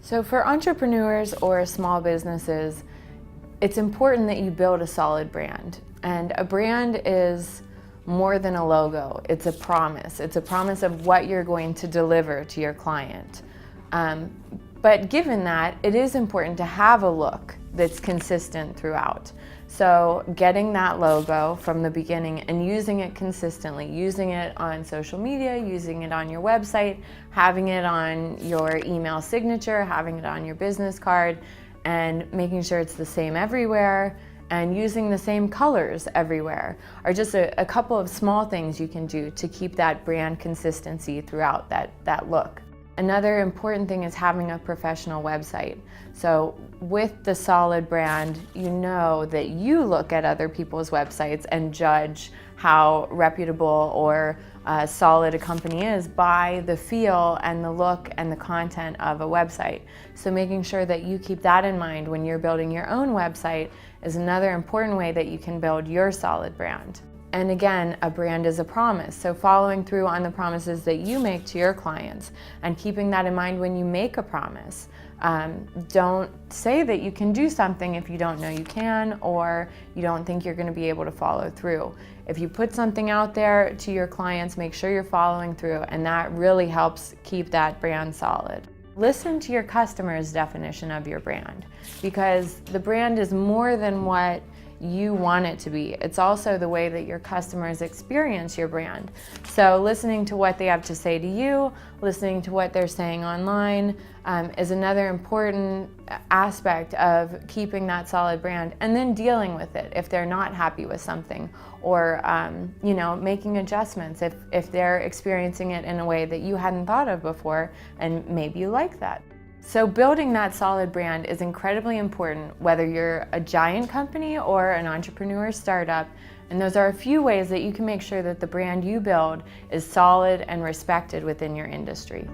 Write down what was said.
So for entrepreneurs or small businesses, it's important that you build a solid brand. And a brand is more than a logo. It's a promise. It's a promise of what you're going to deliver to your client. But given that, it is important to have a look that's consistent throughout. So getting that logo from the beginning and using it consistently, using it on social media, using it on your website, having it on your email signature, having it on your business card, and making sure it's the same everywhere, and using the same colors everywhere are just a couple of small things you can do to keep that brand consistency throughout that look. Another important thing is having a professional website. So with the solid brand, you know that you look at other people's websites and judge how reputable or solid a company is by the feel and the look and the content of a website. So making sure that you keep that in mind when you're building your own website is another important way that you can build your solid brand. And again, a brand is a promise. So following through on the promises that you make to your clients and keeping that in mind when you make a promise. Don't say that you can do something if you don't know you can, or you don't think you're going to be able to follow through. If you put something out there to your clients, make sure you're following through, and that really helps keep that brand solid. Listen to your customer's definition of your brand, because the brand is more than what you want it to be. It's also the way that your customers experience your brand. So listening to what they have to say to you, listening to what they're saying online is another important aspect of keeping that solid brand, and then dealing with it if they're not happy with something, or making adjustments if they're experiencing it in a way that you hadn't thought of before and maybe you like that. So building that solid brand is incredibly important, whether you're a giant company or an entrepreneur startup. And those are a few ways that you can make sure that the brand you build is solid and respected within your industry.